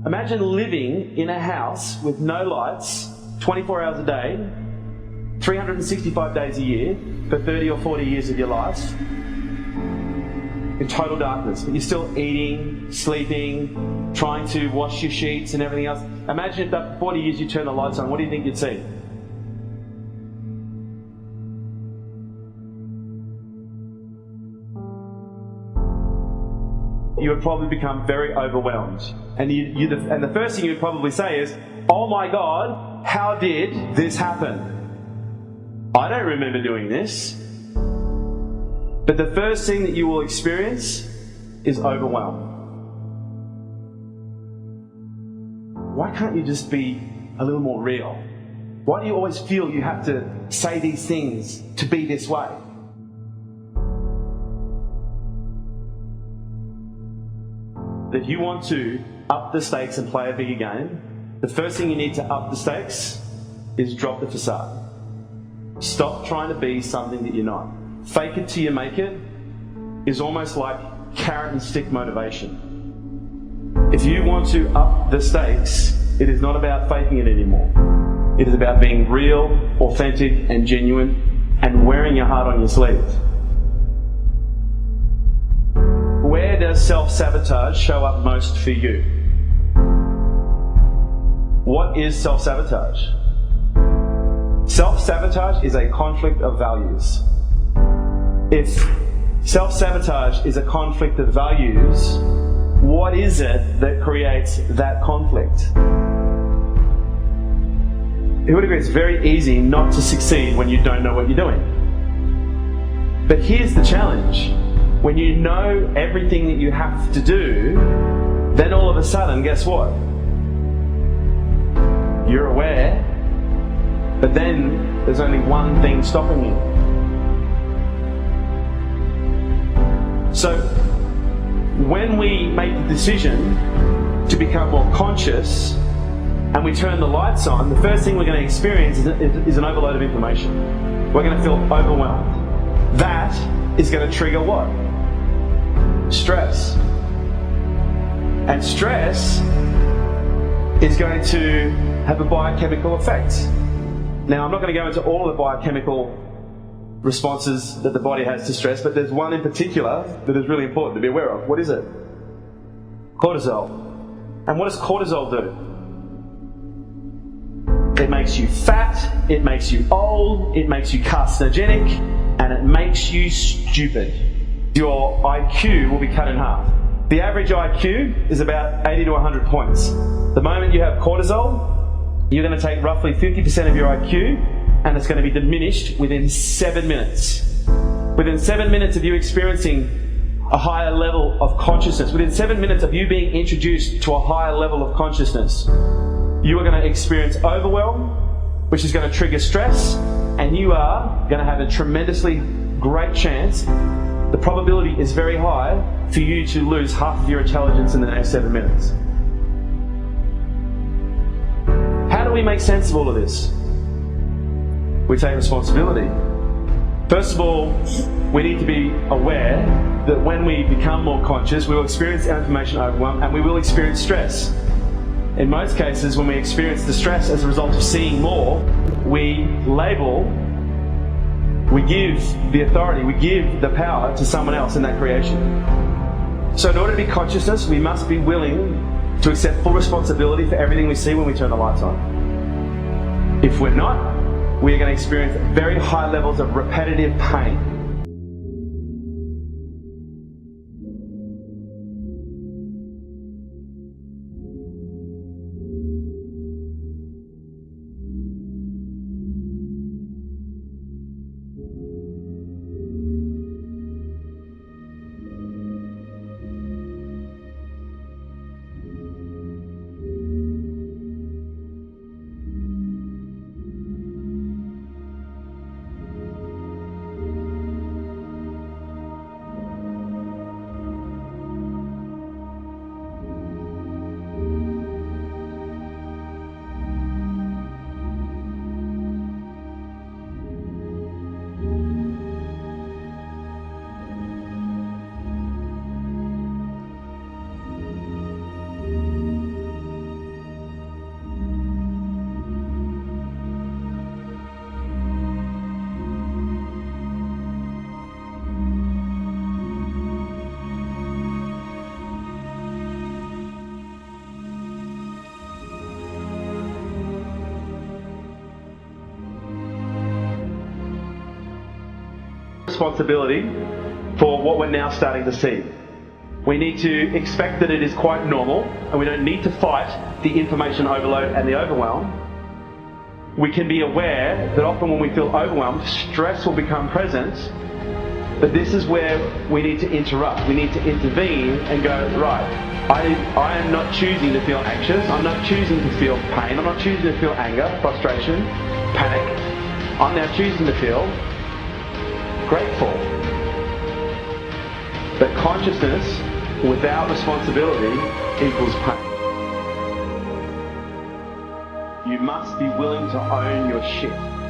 Imagine living in a house with no lights, 24 hours a day, 365 days a year, for 30 or 40 years of your life, in total darkness, but you're still eating, sleeping, trying to wash your sheets and everything else. Imagine if after 40 years you turn the lights on, what do you think you'd see? You would probably become very overwhelmed. And the first thing you'd probably say is, oh my God, how did this happen? I don't remember doing this. But the first thing that you will experience is overwhelm. Why can't you just be a little more real? Why do you always feel you have to say these things to be this way? If you want to up the stakes and play a bigger game, the first thing you need to up the stakes is drop the facade. Stop trying to be something that you're not. Fake it till you make it is almost like carrot and stick motivation. If you want to up the stakes, it is not about faking it anymore. It is about being real, authentic and genuine and wearing your heart on your sleeve. Where does self-sabotage show up most for you? What is self-sabotage? Self-sabotage is a conflict of values. If self-sabotage is a conflict of values, what is it that creates that conflict? Who would agree it's very easy not to succeed when you don't know what you're doing? But here's the challenge. When you know everything that you have to do, then all of a sudden, guess what? You're aware, but then there's only one thing stopping you. So, when we make the decision to become more conscious and we turn the lights on, the first thing we're going to experience is an overload of information. We're going to feel overwhelmed. That is going to trigger what? Stress. And stress is going to have a biochemical effect. Now, I'm not going to go into all of the biochemical responses that the body has to stress, but there's one in particular that is really important to be aware of. What is it? Cortisol. And what does cortisol do? It makes you fat, it makes you old, it makes you carcinogenic, and it makes you stupid. Your IQ will be cut in half. The average IQ is about 80 to 100 points. The moment you have cortisol, you're going to take roughly 50% of your IQ and it's going to be diminished within 7 minutes. Within 7 minutes of you experiencing a higher level of consciousness, within 7 minutes of you being introduced to a higher level of consciousness, you are going to experience overwhelm, which is going to trigger stress, and you are going to have a tremendously great chance. The probability is very high for you to lose half of your intelligence in the next 7 minutes. How do we make sense of all of this? We take responsibility. First of all, we need to be aware that when we become more conscious, we will experience information overwhelm and we will experience stress. In most cases, when we experience the stress as a result of seeing more, we label, we give the authority, we give the power to someone else in that creation. So in order to be consciousness, we must be willing to accept full responsibility for everything we see when we turn the lights on. If we're not, we are going to experience very high levels of repetitive pain. responsibility for what we're now starting to see. We need to expect that it is quite normal, and we don't need to fight the information overload and the overwhelm. We can be aware that often when we feel overwhelmed, stress will become present, but this is where we need to interrupt. We need to intervene and go, right, I am not choosing to feel anxious, I'm not choosing to feel pain, I'm not choosing to feel anger, frustration, panic. I'm now choosing to feel grateful. But consciousness without responsibility equals pain. You must be willing to own your shit.